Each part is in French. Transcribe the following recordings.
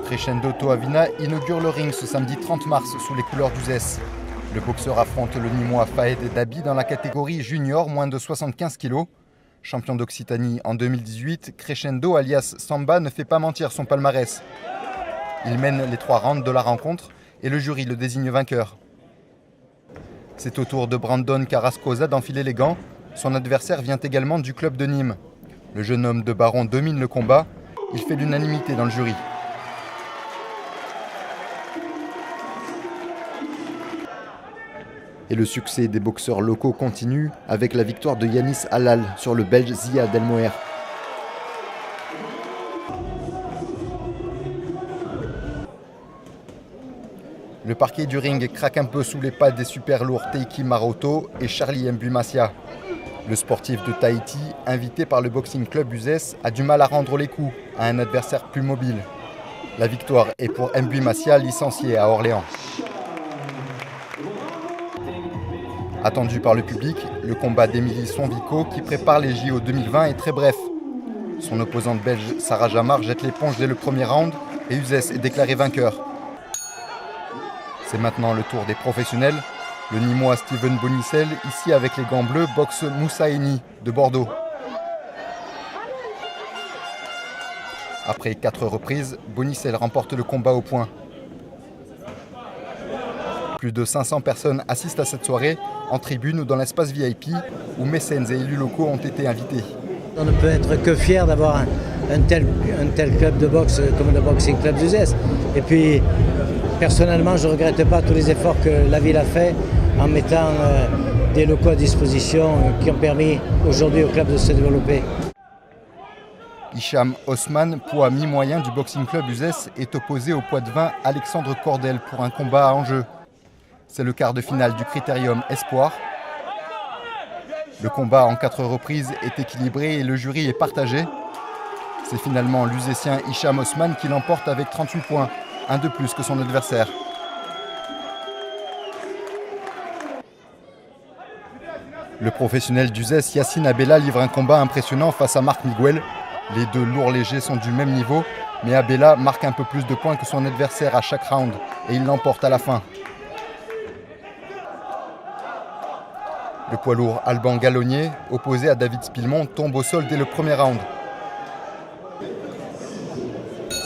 Crescendo Toavina inaugure le ring ce samedi 30 mars sous les couleurs d'Uzès. Le boxeur affronte le Nîmois Fahed Dabi dans la catégorie junior moins de 75 kg. Champion d'Occitanie en 2018, Crescendo alias Samba ne fait pas mentir son palmarès. Il mène les 3 rounds de la rencontre et le jury le désigne vainqueur. C'est au tour de Brandon Carrascosa d'enfiler les gants. Son adversaire vient également du club de Nîmes. Le jeune homme de Baron domine le combat. Il fait l'unanimité dans le jury. Et le succès des boxeurs locaux continue avec la victoire de Yanis Halal sur le Belge Ziad El Moher. Le parquet du ring craque un peu sous les pas des super lourds Teiki Maroto et Charlie Mbumassia. Le sportif de Tahiti, invité par le Boxing Club Uzès, a du mal à rendre les coups à un adversaire plus mobile. La victoire est pour Mbumassia, licencié à Orléans. Attendu par le public, le combat d'Emilie Sonvico, qui prépare les JO 2020, est très bref. Son opposante belge Sarah Jamar jette l'éponge dès le premier round et Uzès est déclaré vainqueur. C'est maintenant le tour des professionnels. Le Nîmois Steven Bonicel, ici avec les gants bleus, boxe Moussa Eni de Bordeaux. Après 4 reprises, Bonicel remporte le combat au point. Plus de 500 personnes assistent à cette soirée, en tribune ou dans l'espace VIP, où mécènes et élus locaux ont été invités. On ne peut être que fier d'avoir un tel club de boxe comme le Boxing Club d'Uzès. Et puis, personnellement, je ne regrette pas tous les efforts que la ville a fait en mettant des locaux à disposition qui ont permis aujourd'hui au club de se développer. Hicham Osman, poids mi-moyen du Boxing Club Uzès, est opposé au poids de 20 Alexandre Cordel pour un combat à enjeu. C'est le quart de finale du Critérium Espoir. Le combat en 4 reprises est équilibré et le jury est partagé. C'est finalement l'Uzésien Hicham Osman qui l'emporte avec 38 points, un de plus que son adversaire. Le professionnel d'Uzès, Yacine Abella, livre un combat impressionnant face à Marc Miguel. Les deux lourds légers sont du même niveau, mais Abella marque un peu plus de points que son adversaire à chaque round et il l'emporte à la fin. Le poids lourd Alban Gallonnier, opposé à David Spilmont, tombe au sol dès le premier round.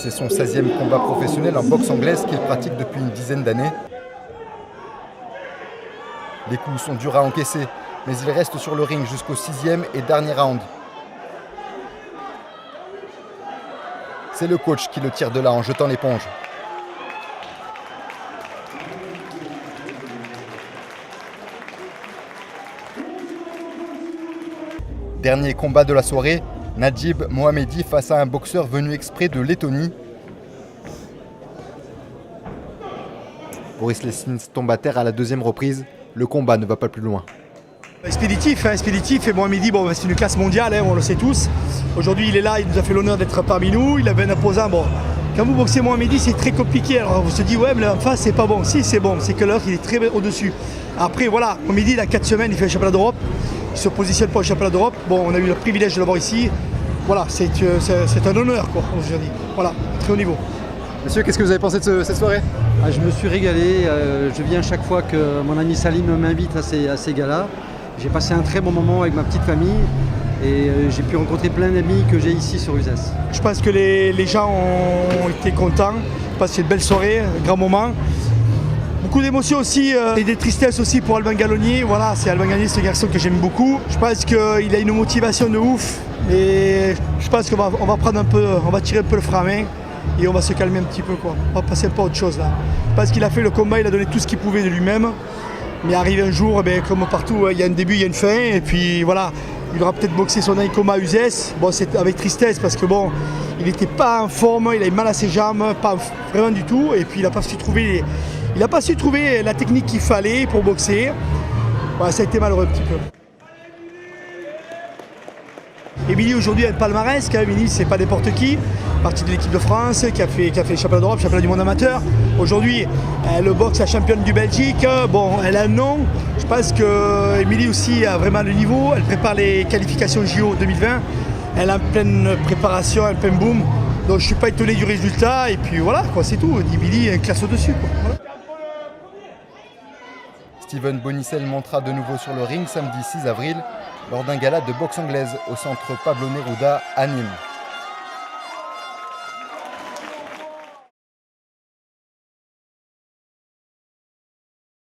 C'est son 16e combat professionnel en boxe anglaise qu'il pratique depuis une dizaine d'années. Les coups sont durs à encaisser, mais il reste sur le ring jusqu'au 6e et dernier round. C'est le coach qui le tire de là en jetant l'éponge. Dernier combat de la soirée, Najib Mohamedi face à un boxeur venu exprès de Lettonie. Boris Lessins tombe à terre à la 2e reprise. Le combat ne va pas plus loin. Expéditif et Mohamedi, c'est une classe mondiale, on le sait tous. Aujourd'hui il est là, il nous a fait l'honneur d'être parmi nous, il avait un opposant. Quand vous boxez Mohamedi, c'est très compliqué, alors vous se dites ouais mais en face c'est pas bon. Si c'est bon, c'est que l'heure il est très au-dessus. Après voilà, Mohamedi il a 4 semaines, il fait le championnat d'Europe, il se positionne pour le championnat d'Europe. On a eu le privilège de l'avoir ici. Voilà, c'est un honneur quoi, aujourd'hui. Voilà, très haut niveau. Monsieur, qu'est-ce que vous avez pensé de cette soirée ? Je me suis régalé, je viens chaque fois que mon ami Salim m'invite à ces galas. J'ai passé un très bon moment avec ma petite famille et j'ai pu rencontrer plein d'amis que j'ai ici sur Uzès. Je pense que les gens ont été contents, je pense que c'est une belle soirée, un grand moment. Beaucoup d'émotions aussi et des tristesses aussi pour Alban Gallonnier. Voilà, c'est Alban Gallonnier, c'est un garçon que j'aime beaucoup. Je pense qu'il a une motivation de ouf et je pense qu'on va prendre un peu, on va tirer un peu le frein à main et on va se calmer un petit peu quoi. On va passer un peu à autre chose là. Parce qu'il a fait le combat, il a donné tout ce qu'il pouvait de lui-même. Mais arrive un jour, comme partout, il y a un début, il y a une fin, et puis voilà, il aura peut-être boxé son dernier combat à Uzès. C'est avec tristesse parce que il n'était pas en forme, il avait mal à ses jambes, pas vraiment du tout, et puis il n'a pas su trouver la technique qu'il fallait pour boxer. Voilà, ça a été malheureux un petit peu. Émilie aujourd'hui a un palmarès, quand même. Émilie c'est pas n'importe qui, partie de l'équipe de France, qui a fait le championnat d'Europe, championnat du monde amateur. Aujourd'hui, elle boxe la championne du Belgique. Elle a un nom. Je pense que Émilie aussi a vraiment le niveau. Elle prépare les qualifications JO 2020. Elle est en pleine préparation, en plein boom. Donc je ne suis pas étonné du résultat, et puis voilà, quoi, c'est tout. Dibili classe au-dessus. Voilà. Steven Bonicel montera de nouveau sur le ring samedi 6 avril lors d'un gala de boxe anglaise au centre Pablo Neruda à Nîmes.